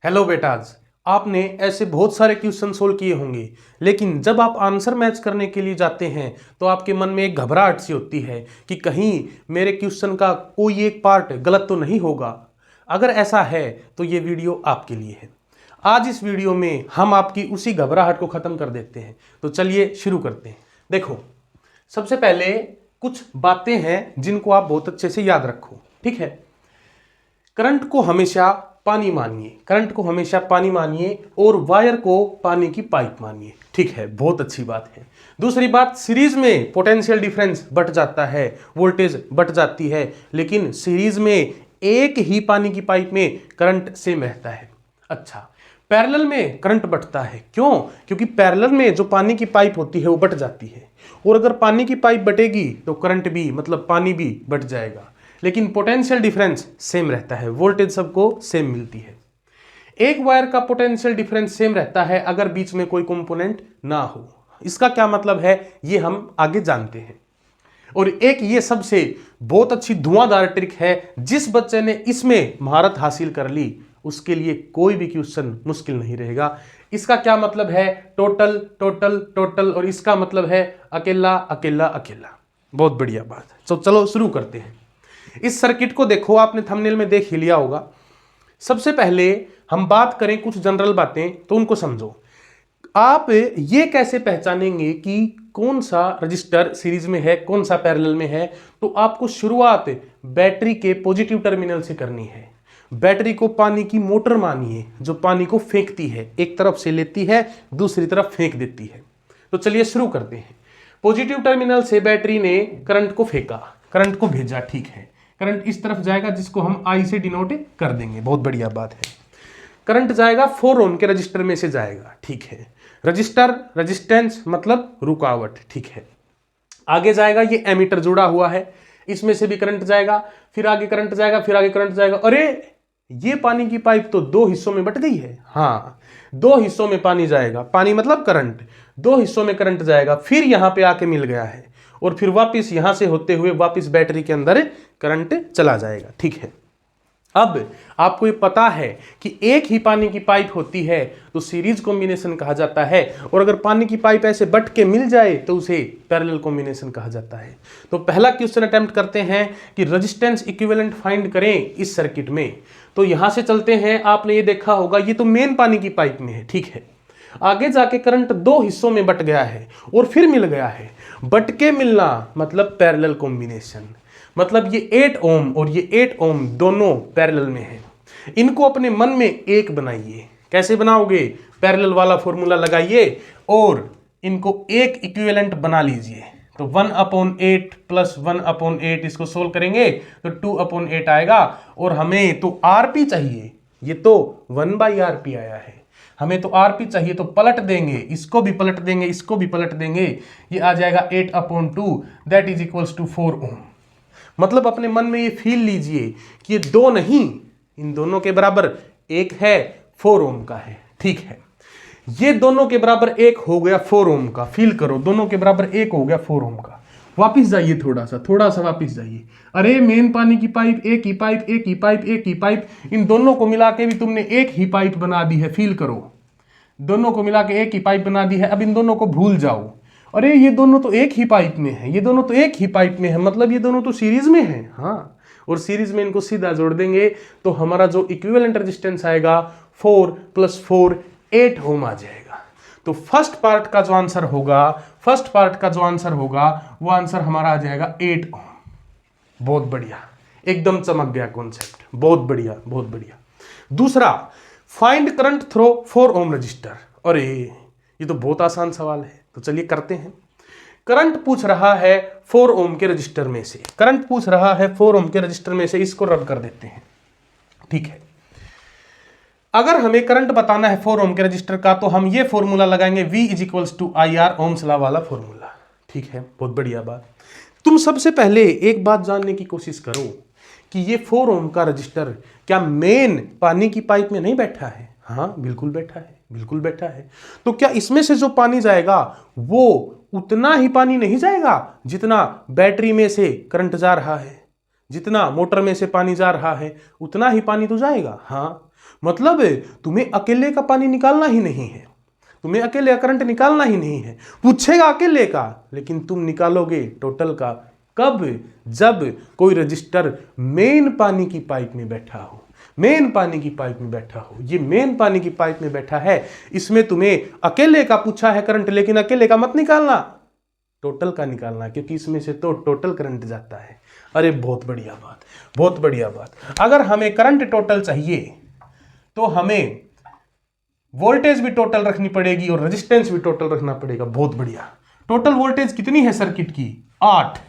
Hello बेटाज, आपने ऐसे बहुत सारे क्वेश्चन सोल्व किए होंगे, लेकिन जब आप आंसर मैच करने के लिए जाते हैं तो आपके मन में एक घबराहट सी होती है कि कहीं मेरे क्वेश्चन का कोई एक पार्ट गलत तो नहीं होगा। अगर ऐसा है तो ये वीडियो आपके लिए है। आज इस वीडियो में हम आपकी उसी घबराहट को ख़त्म कर देते हैं। तो चलिए शुरू करते हैं। देखो, सबसे पहले कुछ बातें हैं जिनको आप बहुत अच्छे से याद रखो, ठीक है। करंट को हमेशा पानी मानिए, करंट को हमेशा पानी मानिए और वायर को पानी की पाइप मानिए, ठीक है। बहुत अच्छी बात है। दूसरी बात, सीरीज में पोटेंशियल डिफरेंस बढ़ जाता है, वोल्टेज बढ़ जाती है, लेकिन सीरीज में एक ही पानी की पाइप में करंट सेम रहता है। अच्छा, पैरेलल में करंट बढ़ता है, क्यों? क्योंकि पैरेलल में जो पानी की पाइप होती है वो बढ़ जाती है, और अगर पानी की पाइप बढ़ेगी तो करंट भी मतलब पानी भी बढ़ जाएगा, लेकिन पोटेंशियल डिफरेंस सेम रहता है, वोल्टेज सबको सेम मिलती है। एक वायर का पोटेंशियल डिफरेंस सेम रहता है अगर बीच में कोई कंपोनेंट ना हो। इसका क्या मतलब है ये हम आगे जानते हैं। और एक ये सबसे बहुत अच्छी धुआंधार ट्रिक है, जिस बच्चे ने इसमें महारत हासिल कर ली उसके लिए कोई भी क्वेश्चन मुश्किल नहीं रहेगा। इसका क्या मतलब है? टोटल टोटल टोटल, और इसका मतलब है अकेला अकेला अकेला। बहुत बढ़िया बात। तो चलो शुरू करते हैं। इस सर्किट को देखो, आपने थंबनेल में देख ही लिया होगा। सबसे पहले हम बात करें कुछ जनरल बातें, तो उनको समझो। आप ये कैसे पहचानेंगे कि कौन सा रजिस्टर सीरीज में है, कौन सा पैरेलल में है? तो आपको शुरुआत बैटरी के पॉजिटिव टर्मिनल से करनी है। बैटरी को पानी की मोटर मानिए, जो पानी को फेंकती है, एक तरफ से लेती है दूसरी तरफ फेंक देती है। तो चलिए शुरू करते हैं। पॉजिटिव टर्मिनल से बैटरी ने करंट को फेंका, करंट को भेजा, ठीक है। करंट इस तरफ जाएगा जिसको हम आई से डिनोट कर देंगे। बहुत बढ़िया बात है। करंट जाएगा 4 ओम के रजिस्टर में से जाएगा, ठीक है। रजिस्टर रेजिस्टेंस मतलब रुकावट, ठीक है। आगे जाएगा, ये एमीटर जुड़ा हुआ है, इसमें से भी करंट जाएगा, फिर आगे करंट जाएगा, फिर आगे करंट जाएगा। अरे ये पानी की पाइप तो 2 हिस्सों में बट गई है। हाँ, 2 हिस्सों में पानी जाएगा, पानी मतलब करंट, 2 हिस्सों में करंट जाएगा, फिर यहां पे आके मिल गया है, और फिर वापस यहां से होते हुए वापस बैटरी के अंदर करंट चला जाएगा, ठीक है। अब आपको ये पता है कि एक ही पानी की पाइप होती है तो सीरीज कॉम्बिनेशन कहा जाता है, और अगर पानी की पाइप ऐसे बट के मिल जाए तो उसे पैरेलल कॉम्बिनेशन कहा जाता है। तो पहला क्वेश्चन अटेम्प्ट करते हैं कि रेजिस्टेंस इक्विवेलेंट फाइंड करें इस सर्किट में। तो यहां से चलते हैं। आपने ये देखा होगा, ये तो मेन पानी की पाइप में है, ठीक है। आगे जाके करंट 2 हिस्सों में बट गया है और फिर मिल गया है। बट के मिलना मतलब पैरेलल कॉम्बिनेशन, मतलब ये 8 ओम और ये 8 ओम दोनों पैरेलल में है। इनको अपने मन में एक बनाइए। कैसे बनाओगे? पैरेलल वाला फॉर्मूला लगाइए और इनको एक इक्विवेलेंट बना लीजिए। तो 1/8 प्लस 1/8, इसको सोल्व करेंगे तो 2/8 आएगा। और हमें तो आरपी चाहिए, ये तो 1/RP आया है, हमें तो आरपी चाहिए, तो पलट देंगे, इसको भी पलट देंगे, इसको भी पलट देंगे, ये आ जाएगा 8/2, दैट इज इक्वल्स टू 4 ओम। मतलब अपने मन में ये फील लीजिए कि ये 2 नहीं, इन दोनों के बराबर 1 है, 4 ओम का है, ठीक है। ये दोनों के बराबर 1 हो गया 4 ओम का, फील करो, दोनों के बराबर 1 हो गया 4 ओम का। वापिस जाइए, थोड़ा सा वापिस जाइए। अरे मेन पानी की पाइप, एक ही पाइप, एक ही पाइप, एक ही पाइप, इन दोनों को मिला के भी तुमने एक ही पाइप बना दी है, फील करो, दोनों को मिला के एक ही पाइप बना दी है। अब इन दोनों को भूल जाओ। अरे ये दोनों तो एक ही पाइप में है, ये दोनों तो एक ही पाइप में है, मतलब ये दोनों तो सीरीज में है। हाँ, और सीरीज में इनको सीधा जोड़ देंगे तो हमारा जो इक्विवेलेंट रेजिस्टेंस आएगा 4 + 4 8 ओम आ जाएगा। तो फर्स्ट पार्ट का जो आंसर होगा, वो आंसर हमारा आ जाएगा 8 ओम। बहुत बढ़िया, एकदम चमक गया कॉन्सेप्ट, बहुत बढ़िया बहुत बढ़िया। दूसरा, फाइंड करंट थ्रो 4 ओम रजिस्टर। अरे ये तो बहुत आसान सवाल है, तो चलिए करते हैं। करंट पूछ रहा है 4 ओम के रजिस्टर में से, करंट पूछ रहा है 4 ओम के रजिस्टर में से, इसको रब कर देते हैं, ठीक है। अगर हमें करंट बताना है 4 ओम के रजिस्टर का, तो हम ये फॉर्मूला लगाएंगे, V = IR, ओम्स लॉ वाला फॉर्मूला, ठीक है। बहुत बढ़िया बात। तुम सबसे पहले एक बात जानने की कोशिश करो कि ये 4 ओम का रजिस्टर क्या मेन पानी की पाइप में नहीं बैठा है? हाँ, बिल्कुल बैठा है, बिल्कुल बैठा है। तो क्या इसमें से जो पानी जाएगा वो उतना ही पानी नहीं जाएगा जितना बैटरी में से करंट जा रहा है? जितना मोटर में से पानी जा रहा है उतना ही पानी तो जाएगा। हाँ, मतलब तुम्हें अकेले का पानी निकालना ही नहीं है, तुम्हें अकेले का करंट निकालना ही नहीं है। पूछेगा अकेले का, लेकिन तुम निकालोगे टोटल का। कब? जब कोई रजिस्टर मेन पानी की पाइप में बैठा हो, मेन पानी की पाइप में बैठा हो। ये मेन पानी की पाइप में बैठा है, इसमें तुम्हें अकेले का पूछा है करंट, लेकिन अकेले का मत निकालना, टोटल का निकालना, क्योंकि इसमें से तो टोटल करंट जाता है। अरे बहुत बढ़िया बात, बहुत बढ़िया बात। अगर हमें करंट टोटल चाहिए तो हमें वोल्टेज भी टोटल रखनी पड़ेगी और रेजिस्टेंस भी टोटल रखना पड़ेगा। बहुत बढ़िया। टोटल वोल्टेज कितनी है सर्किट की? 8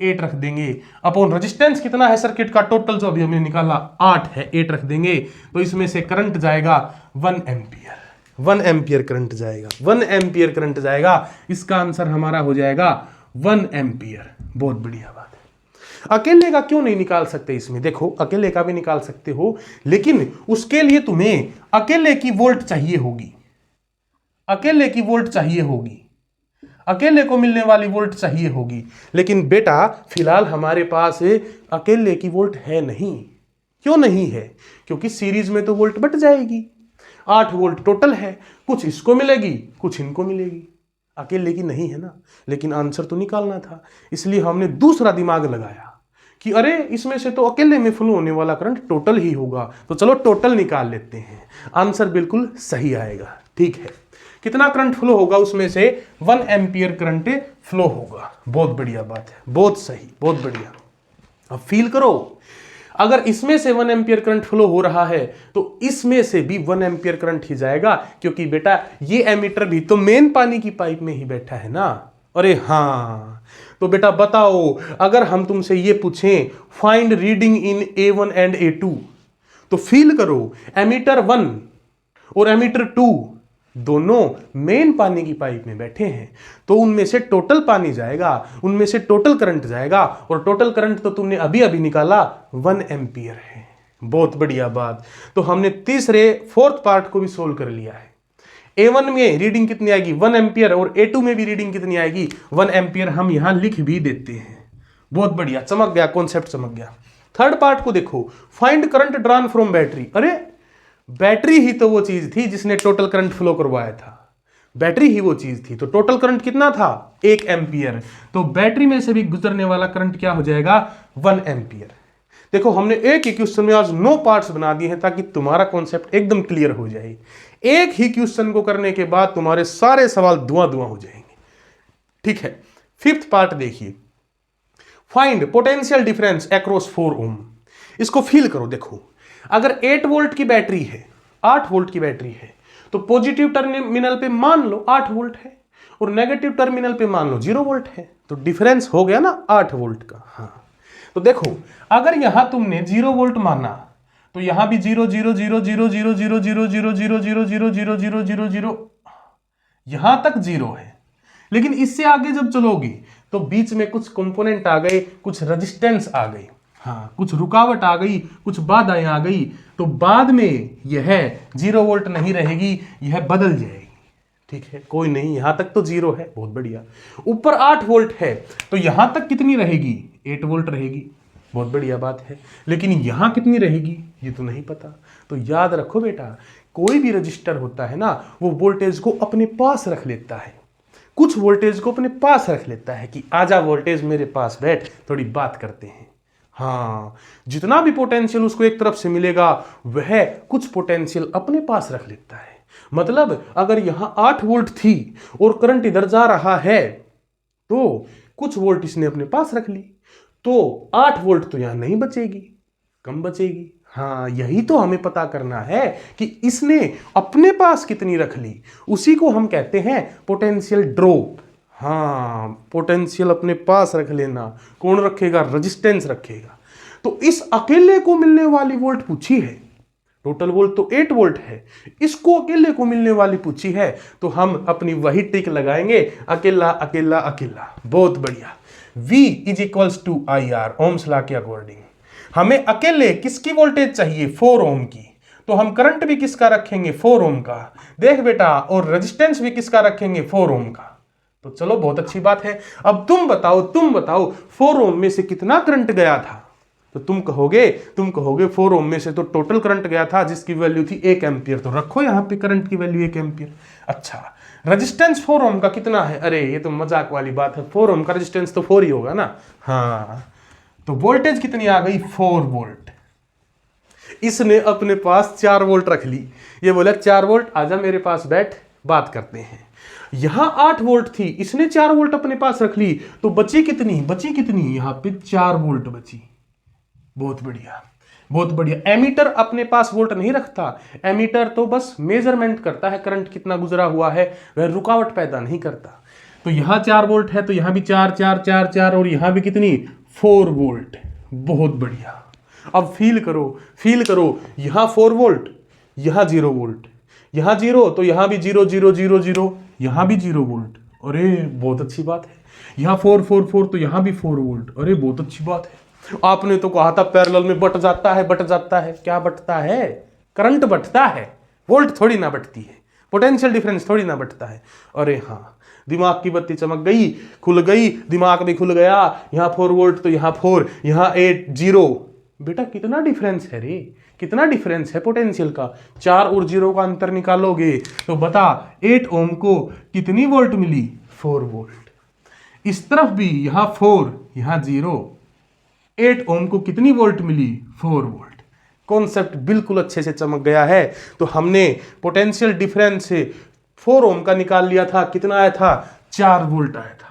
रख देंगे। अपॉन रेजिस्टेंस कितना है सर्किट का? टोटल जो अभी हमने निकाला 8 है, 8 रख देंगे। तो इसमें से करंट जाएगा 1 एम्पियर। 1 एम्पियर करंट जाएगा, 1 एम्पियर करंट जाएगा। इसका आंसर हमारा हो जाएगा 1 एम्पियर। बहुत बढ़िया बात है। अकेले का क्यों नहीं निकाल सकते? इसमें देखो, अकेले का भी निकाल सकते हो, लेकिन उसके लिए तुम्हें अकेले की वोल्ट चाहिए होगी, अकेले की वोल्ट चाहिए होगी, अकेले को मिलने वाली वोल्ट चाहिए होगी। लेकिन बेटा फिलहाल हमारे पास अकेले की वोल्ट है नहीं। क्यों नहीं है? क्योंकि सीरीज में तो वोल्ट बट जाएगी। 8 वोल्ट टोटल है, कुछ इसको मिलेगी, कुछ इनको मिलेगी, अकेले की नहीं है ना। लेकिन आंसर तो निकालना था, इसलिए हमने दूसरा दिमाग लगाया कि अरे इसमें से तो अकेले में फ्लो होने वाला करंट टोटल ही होगा, तो चलो टोटल निकाल लेते हैं। आंसर बिल्कुल सही आएगा। ठीक है, कितना करंट फ्लो होगा? उसमें से 1 एम्पियर करंट फ्लो होगा। बहुत बढ़िया बात है, बहुत सही, बहुत बढ़िया। अब फील करो, अगर इसमें से 1 एम्पियर करंट फ्लो हो रहा है तो इसमें से भी 1 एम्पियर करंट ही जाएगा, क्योंकि बेटा ये एमीटर भी तो मेन पानी की पाइप में ही बैठा है ना। अरे हाँ, तो बेटा बताओ, अगर हम तुमसे ये पूछें find reading in A1 and A2, तो फील करो, एमीटर 1 और एमीटर 2 दोनों मेन पानी की पाइप में बैठे हैं, तो उनमें से टोटल पानी जाएगा, उनमें से टोटल करंट जाएगा, और टोटल करंट तो तुमने अभी अभी निकाला 1 एम्पियर है। बहुत बढ़िया बात। तो हमने फोर्थ पार्ट को भी सोल्व कर लिया है। A1 में रीडिंग कितनी आएगी? 1 एम्पियर, और A2 में भी रीडिंग कितनी आएगी? 1 एम्पियर। हम यहां लिख भी देते हैं। बहुत बढ़िया, चमक गया, कॉन्सेप्ट चमक गया। थर्ड पार्ट को देखो, find current drawn from battery. अरे बैटरी ही तो वो चीज थी जिसने टोटल करंट फ्लो करवाया था, बैटरी ही वो चीज थी। तो टोटल करंट कितना था? 1 एम्पियर। तो बैटरी में से भी गुजरने वाला करंट क्या हो जाएगा? 1 एम्पियर। देखो, हमने एक ही क्वेश्चन में आज 9 पार्ट्स बना दिए हैं ताकि तुम्हारा कॉन्सेप्ट एकदम क्लियर हो जाए। एक ही क्वेश्चन को करने के बाद तुम्हारे सारे सवाल धुआं धुआं हो जाएंगे। ठीक है, फिफ्थ पार्ट देखिए, फाइंड पोटेंशियल डिफरेंस अक्रॉस 4 ओम। इसको फील करो। देखो, अगर 8 वोल्ट की बैटरी है, 8 वोल्ट की बैटरी है, तो पॉजिटिव टर्मिनल पे मान लो 8 वोल्ट है और नेगेटिव टर्मिनल पे मान लो 0 वोल्ट है, तो डिफरेंस हो गया ना 8 वोल्ट का। हाँ, तो देखो, अगर यहां तुमने 0 वोल्ट माना तो यहां भी 0 0 0 0 0 0 0 0 0 0 0 0 0 0 0 यहां तक 0 है। लेकिन इससे आगे जब चलोगे तो बीच में कुछ कंपोनेंट आ गए, कुछ रेजिस्टेंस आ गई, हाँ, कुछ रुकावट आ गई, कुछ बाधाएं आ गई, तो बाद में यह 0 वोल्ट नहीं रहेगी, यह बदल जाएगी। ठीक है, कोई नहीं, यहां तक तो 0 है। बहुत बढ़िया। ऊपर 8 वोल्ट है तो यहां तक कितनी रहेगी? 8 वोल्ट रहेगी। बहुत बढ़िया बात है। लेकिन यहां कितनी रहेगी ये तो नहीं पता। तो याद रखो बेटा, कोई भी रजिस्टर होता है ना, वो वोल्टेज को अपने पास रख लेता है, कुछ वोल्टेज को अपने पास रख लेता है कि आजा वोल्टेज मेरे पास बैठ, थोड़ी बात करते हैं। हाँ, जितना भी पोटेंशियल उसको एक तरफ से मिलेगा वह कुछ पोटेंशियल अपने पास रख लेता है। मतलब अगर यहां 8 वोल्ट थी और करंट इधर जा रहा है तो कुछ वोल्ट इसने अपने पास रख ली, तो 8 वोल्ट तो यहां नहीं बचेगी, कम बचेगी। हाँ, यही तो हमें पता करना है कि इसने अपने पास कितनी रख ली, उसी को हम कहते हैं पोटेंशियल ड्रॉप। हाँ, पोटेंशियल अपने पास रख लेना। कौन रखेगा? रेजिस्टेंस रखेगा। तो इस अकेले को मिलने वाली वोल्ट पूछी है, टोटल वोल्ट तो 8 वोल्ट है, इसको अकेले को मिलने वाली पूछी है, तो हम अपनी वही ट्रिक लगाएंगे, अकेला अकेला अकेला। बहुत बढ़िया। V is equals to IR, ohm's law के अकॉर्डिंग हमें अकेले किसकी वोल्टेज चाहिए? 4 ओम की, तो हम करंट भी किसका रखेंगे? 4 ओम का। देख बेटा, और रेजिस्टेंस भी किसका रखेंगे? 4 ओम का। तो चलो, बहुत अच्छी बात है। अब तुम बताओ 4 ओम में से कितना करंट गया था? तो तुम कहोगे 4 ओम में से तो टोटल करंट गया था जिसकी वैल्यू थी 1 एम्पियर, तो रखो यहाँ पे करंट की वैल्यू 1 एम्पियर। अच्छा, रेजिस्टेंस 4 ओम का कितना है? अरे ये तो मजाक वाली बात है, 4 ओम का रेजिस्टेंस तो 4 ही होगा ना। हाँ, तो वोल्टेज कितनी आ गई? 4 वोल्ट। इसने अपने पास 4 वोल्ट रख ली, ये बोला 4 वोल्ट आजा मेरे पास बैठ, बात करते हैं। यहां 8 वोल्ट थी, इसने 4 वोल्ट अपने पास रख ली, तो बची कितनी? यहां पे 4 वोल्ट बची। बहुत बढ़िया, बहुत बढ़िया। एमीटर अपने पास वोल्ट नहीं रखता, एमीटर तो बस मेजरमेंट करता है करंट कितना गुजरा हुआ है, वह रुकावट पैदा नहीं करता। तो यहां 4 वोल्ट है, तो यहां भी 4 4 4 4 और यहां भी कितनी? 4 वोल्ट। बहुत बढ़िया। अब फील करो, यहां 4 वोल्ट, यहां 0 वोल्ट, यहां 0, तो यहां भी 0 0 0 0, यहां भी 0 वोल्ट। अरे बहुत अच्छी बात है। यहां 4 4 4, तो यहां भी 4 वोल्ट। अरे बहुत अच्छी बात है। आपने तो कहा था पैरेलल में बट जाता है। क्या बटता है? करंट बटता है, वोल्ट थोड़ी ना बटती है, पोटेंशियल डिफरेंस थोड़ी ना बटता है। अरे हाँ, दिमाग की बत्ती चमक गई, खुल गई, दिमाग भी खुल गया। यहाँ 4 वोल्ट तो यहाँ 4, यहाँ 8 0। बेटा कितना डिफरेंस है रे, कितना डिफरेंस है पोटेंशियल का। 4 और 0 का अंतर निकालोगे तो बता 8 ओम को कितनी वोल्ट मिली? 4 वोल्ट। इस तरफ भी यहाँ 4, यहाँ 0, 8 ओम को कितनी वोल्ट मिली? 4 वोल्ट। कॉन्सेप्ट बिल्कुल अच्छे से चमक गया है। तो हमने पोटेंशियल डिफरेंस से 4 ओम का निकाल लिया था, कितना आया था? 4 वोल्ट आया था।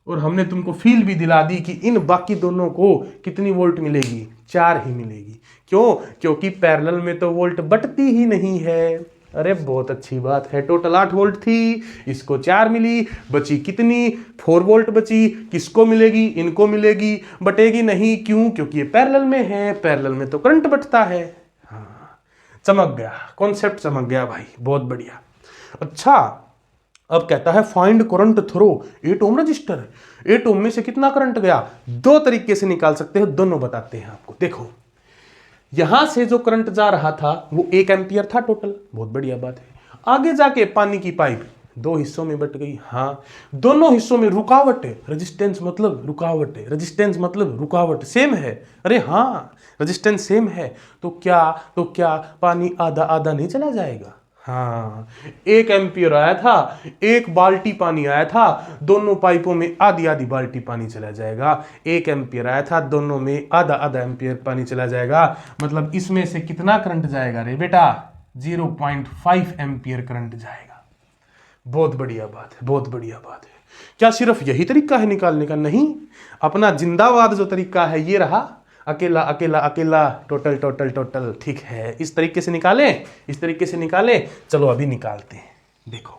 और हमने तुमको फील भी दिला दी कि इन बाकी दोनों को कितनी वोल्ट मिलेगी? 4 ही मिलेगी। क्यों? क्योंकि पैरेलल में तो वोल्ट बटती ही नहीं है। अरे बहुत अच्छी बात है। टोटल 8 वोल्ट थी, इसको 4 मिली, बची कितनी? 4 वोल्ट बची। किसको मिलेगी? इनको मिलेगी, बटेगी नहीं। क्यों? क्योंकि ये पैरेलल में है, पैरेलल में तो करंट बटता है। हाँ, चमक गया, कॉन्सेप्ट चमक गया भाई, बहुत बढ़िया। अच्छा, अब कहता है find current throw 8 ohm register. 8 ओम में से कितना करंट गया? 2 तरीके से निकाल सकते हो, दोनों बताते हैं आपको। देखो, यहां से जो करंट जा रहा था वो 1 एम्पियर था टोटल, बहुत बढ़िया बात है। आगे जाके पानी की पाइप 2 हिस्सों में बट गई। हाँ, दोनों हिस्सों में रुकावट है, रेजिस्टेंस मतलब रुकावट है, रेजिस्टेंस मतलब रुकावट सेम है। अरे हाँ, रेजिस्टेंस सेम है, तो क्या पानी आधा आधा नहीं चला जाएगा? हाँ, 1 एम्पियर आया था, 1 बाल्टी पानी आया था, दोनों पाइपों में आधी आधी बाल्टी पानी चला जाएगा। 1 एम्पियर आया था, दोनों में आधा आधा एम्पियर पानी चला जाएगा। मतलब इसमें से कितना करंट जाएगा रे बेटा? 0.5 एम्पियर करंट जाएगा। बहुत बढ़िया बात है, बहुत बढ़िया बात है। क्या सिर्फ यही तरीका है निकालने का? नहीं, अपना जिंदाबाद जो तरीका है ये रहा, अकेला अकेला अकेला, टोटल टोटल टोटल। ठीक है, इस तरीके से निकालें, इस तरीके से निकालें। चलो अभी निकालते हैं। देखो,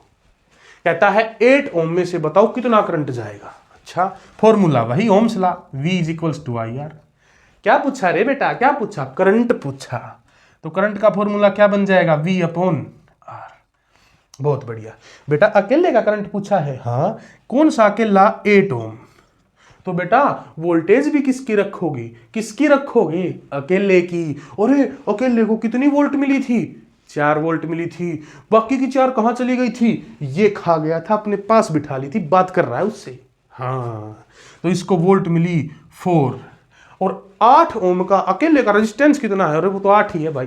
कहता है 8 ओम में से बताओ कितना करंट जाएगा। अच्छा, फॉर्मूला वही ओम्स लॉ, V = IR। क्या पूछा रे बेटा? क्या पूछा? करंट पूछा। तो करंट का फॉर्मूला क्या बन जाएगा? V/R। बहुत बढ़िया बेटा, अकेले का करंट पूछा है। हाँ, कौन सा अकेला? 8 ओम। तो बेटा वोल्टेज भी किसकी रखोगे? किसकी रखोगे? अकेले की। अरे अकेले को कितनी वोल्ट मिली थी? 4 वोल्ट मिली थी। बाकी की 4 कहां चली गई थी? ये खा गया था, अपने पास बिठा ली थी, बात कर रहा है उससे। हाँ, तो इसको वोल्ट मिली 4। और 8 ओम का अकेले का रेजिस्टेंस कितना है? अरे वो तो 8 ही है भाई,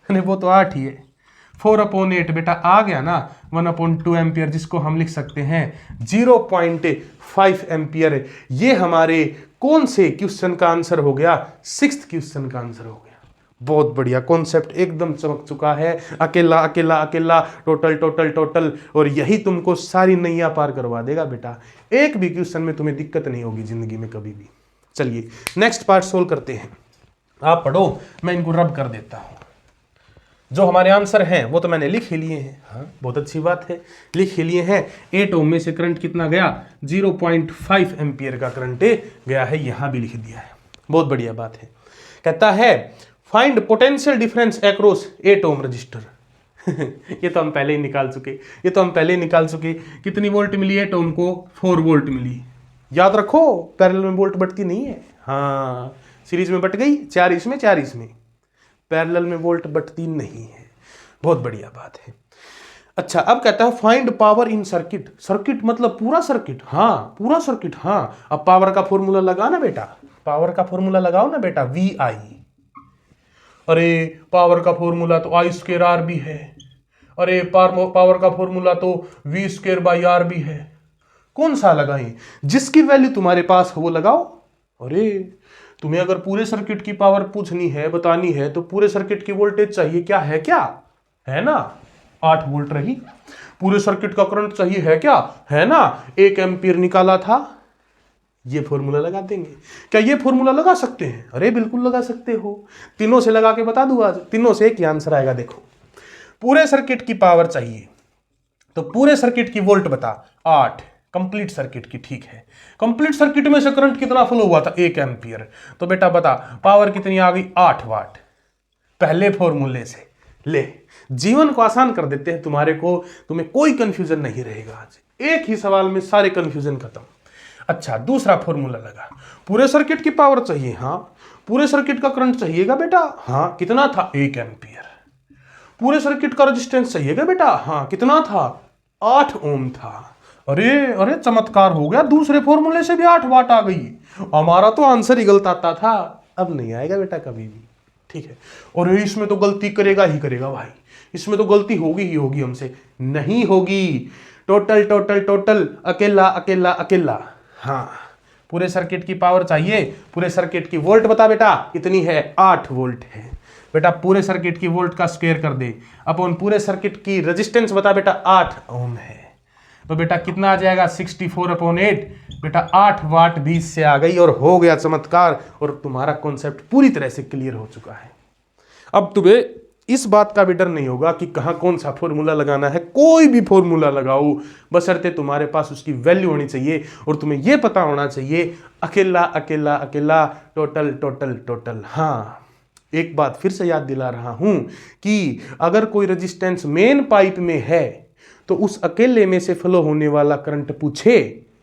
अरे वो तो 8 ही है। 4/8 बेटा आ गया ना, 1/2 एम्पियर, जिसको हम लिख सकते हैं 0.5 एम्पियर। ये हमारे कौन से क्वेश्चन का आंसर हो गया? 6th क्वेश्चन का आंसर हो गया। बहुत बढ़िया, कॉन्सेप्ट एकदम चमक चुका है। अकेला अकेला अकेला, टोटल टोटल टोटल, और यही तुमको सारी नैया पार करवा देगा बेटा। एक भी क्वेश्चन में तुम्हें दिक्कत नहीं होगी जिंदगी में कभी भी। चलिए नेक्स्ट पार्ट सोल्व करते हैं। आप पढ़ो, मैं इनको रब कर देता हूं। जो हमारे आंसर हैं वो तो मैंने लिख ही लिए हैं। हाँ, बहुत अच्छी बात है, लिख ही लिए हैं। 8 ओम में से करंट कितना गया? 0.5 एम्पियर का करंट गया है, यहां भी लिख दिया है। बहुत बढ़िया बात है। कहता है find potential difference across 8 ohm register. ये तो हम पहले ही निकाल चुके, कितनी वोल्ट मिली 8 ओम को? 4 वोल्ट मिली। याद रखो, पैरेलल में वोल्ट बढ़ती नहीं है। हाँ, सीरीज में बट गई, 4 इसमें 4 इसमें, पैरेलल में वोल्ट बटती नहीं है। बहुत बढ़िया बात है। अच्छा, अब कहता है find power in circuit. Circuit मतलब पूरा सर्किट, हाँ पूरा सर्किट, हाँ। अब पावर का फॉर्मूला लगा ना बेटा, पावर का फॉर्मूला लगाओ ना बेटा, वी आई। अरे पावर का फॉर्मूला तो आई स्क्वायर आर भी है। अरे पावर का फॉर्मूला तो वी स्क्वायर बाई आर भी है। कौन सा लगाएं? जिसकी वैल्यू तुम्हारे पास हो वो लगाओ। अरे तुम्हें अगर पूरे सर्किट की पावर पूछनी है, बतानी है, तो पूरे सर्किट की वोल्टेज चाहिए, क्या है, क्या है ना, 8 वोल्ट रही। पूरे सर्किट का करंट चाहिए, है क्या, है ना, 1 एम्पीयर निकाला था। ये फॉर्मूला लगा देंगे। क्या ये फॉर्मूला लगा सकते हैं? अरे बिल्कुल लगा सकते हो। तीनों से लगा के बता दूं आज, तीनों से एक ही आंसर आएगा। देखो, पूरे सर्किट की पावर चाहिए तो पूरे सर्किट की वोल्ट बता, 8। कंप्लीट सर्किट की, ठीक है। कंप्लीट सर्किट में से करंट कितना फ्लो हुआ था, 1 एम्पीयर। तो बेटा बता पावर कितनी आ गई, 8 वाट। पहले फॉर्मूले से ले, जीवन को आसान कर देते हैं तुम्हारे को, तुम्हें कोई कंफ्यूजन नहीं रहेगा आज। एक ही सवाल में सारे कंफ्यूजन खत्म। अच्छा, दूसरा फॉर्मूला लगा। पूरे सर्किट की पावर चाहिए, हाँ। पूरे सर्किट का करंट चाहिएगा बेटा, हाँ। कितना था, 1 एम्पीयर। पूरे सर्किट का रेजिस्टेंस चाहिएगा बेटा, हाँ। कितना था, 8 ओम था। अरे अरे चमत्कार हो गया, दूसरे फॉर्मूले से भी 8 वाट आ गई। हमारा तो आंसर ही गलत आता था, अब नहीं आएगा बेटा कभी भी, ठीक है। और इसमें तो गलती करेगा ही करेगा भाई, इसमें तो गलती होगी ही होगी, हमसे नहीं होगी। टोटल टोटल टोटल, अकेला अकेला अकेला, हाँ। पूरे सर्किट की पावर चाहिए, पूरे सर्किट की वोल्ट बता बेटा, कितनी है, 8 वोल्ट है। बेटा पूरे सर्किट की वोल्ट का स्क्वायर कर दे, अपन पूरे सर्किट की रेजिस्टेंस बता बेटा, 8 ओम है। तो बेटा कितना आ जाएगा, 64/8। बेटा 8 वाट 20 से आ गई और हो गया चमत्कार, और तुम्हारा कॉन्सेप्ट पूरी तरह से क्लियर हो चुका है। अब तुम्हें इस बात का भी डर नहीं होगा कि कहाँ कौन सा फॉर्मूला लगाना है। कोई भी फॉर्मूला लगाओ, बशर्ते तुम्हारे पास उसकी वैल्यू होनी चाहिए और तुम्हें यह पता होना चाहिए, अकेला अकेला अकेला, टोटल टोटल टोटल। हाँ, एक बात फिर से याद दिला रहा हूं कि अगर कोई रेजिस्टेंस मेन पाइप में है तो उस अकेले में से फ्लो होने वाला करंट पूछे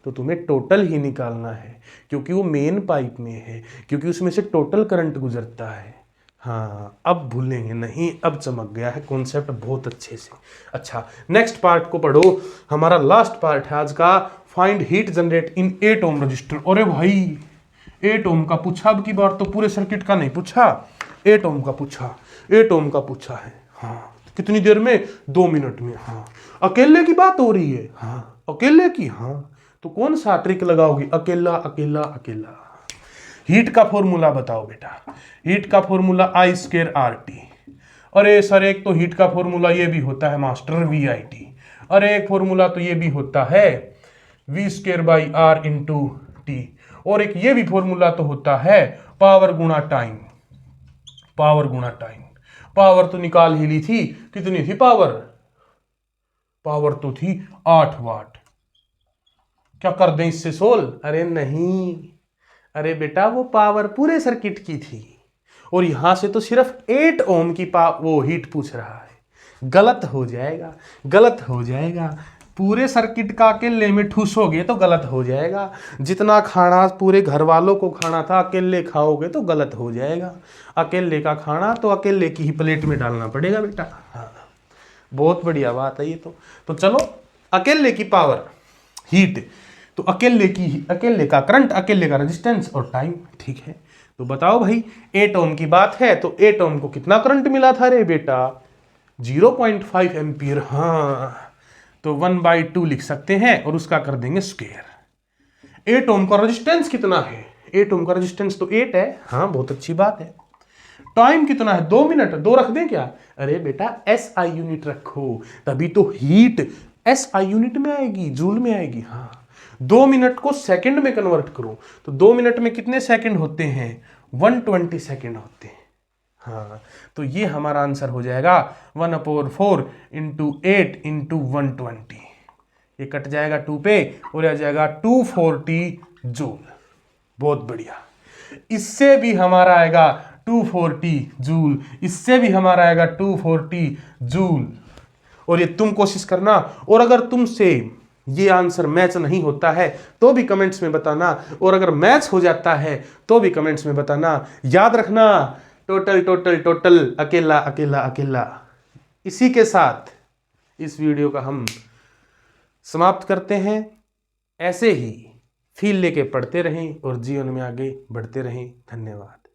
तो तुम्हें टोटल ही निकालना है, क्योंकि वो मेन पाइप में है, क्योंकि उसमें से टोटल करंट गुजरता है। हाँ, अब भूलेंगे नहीं, अब चमक गया है कॉन्सेप्ट बहुत अच्छे से। अच्छा, नेक्स्ट पार्ट को पढ़ो, हमारा लास्ट पार्ट है आज का, find heat generate in 8 ohm resistor. अरे भाई 8 ओम का पूछा, अब की बार तो पूरे सर्किट का नहीं पूछा, 8 ओम का पूछा, 8 ओम का पूछा है। हाँ, कितनी देर में, 2 मिनट में। हाँ, अकेले की बात हो रही है, हाँ अकेले की। हाँ, तो कौन सा ट्रिक लगाओगी, अकेला अकेला अकेला। हीट का फॉर्मूला बताओ बेटा, हीट का formula I square R T. अरे सर एक तो हीट का फॉर्मूला ये भी होता है मास्टर, वी आई टी। अरे एक फॉर्मूला तो ये भी होता है V square by R into T. और एक ये भी फॉर्मूला तो होता है पावर गुणा टाइम, पावर गुणा टाइम। पावर तो निकाल ही ली थी, कितनी थी पावर, पावर तो थी 8 वाट। क्या कर दें इससे सोल्व, अरे नहीं, अरे बेटा वो पावर पूरे सर्किट की थी और यहां से तो सिर्फ 8 ओम की वो हीट पूछ रहा है। गलत हो जाएगा, गलत हो जाएगा। पूरे सर्किट का अकेले में ठूसोगे तो गलत हो जाएगा। जितना खाना पूरे घर वालों को खाना था अकेले खाओगे तो गलत हो जाएगा। अकेले का खाना तो अकेले की ही प्लेट में डालना पड़ेगा बेटा। हाँ, बहुत बढ़िया बात है ये तो चलो, अकेले की पावर हीट, तो अकेले की, अकेले का करंट, अकेले का रेजिस्टेंस और टाइम, ठीक है। तो बताओ भाई 8 ओम की बात है तो 8 ओम को कितना करंट मिला था रे बेटा, 0.5 एम्पियर। हाँ, तो 1/2 लिख सकते हैं और उसका कर देंगे स्क्वायर। 8 ओम का रेजिस्टेंस कितना है, 8 ओम का रेजिस्टेंस तो 8 है। हाँ, बहुत अच्छी बात है। टाइम कितना है, 2 मिनट। 2 रख दें क्या, अरे बेटा SI यूनिट रखो, तभी तो हीट SI यूनिट में आएगी, जूल में आएगी। हाँ, 2 मिनट को सेकंड में कन्वर्ट करो तो 2 मिनट में कितने सेकंड होते हैं, 120 सेकंड होते हैं। हाँ, तो ये हमारा आंसर हो जाएगा 1/4 इंटू 8 इंटू 120। ये कट जाएगा 2 पे और आ जाएगा 240 जूल। बहुत बढ़िया। इससे भी हमारा आएगा 240 जूल, इससे भी हमारा आएगा 240 जूल। और ये तुम कोशिश करना, और अगर तुमसे ये आंसर मैच नहीं होता है तो भी कमेंट्स में बताना, और अगर मैच हो जाता है तो भी कमेंट्स में बताना। याद रखना, टोटल टोटल टोटल, अकेला अकेला अकेला। इसी के साथ इस वीडियो का हम समाप्त करते हैं। ऐसे ही फील लेके पढ़ते रहें और जीवन में आगे बढ़ते रहें। धन्यवाद।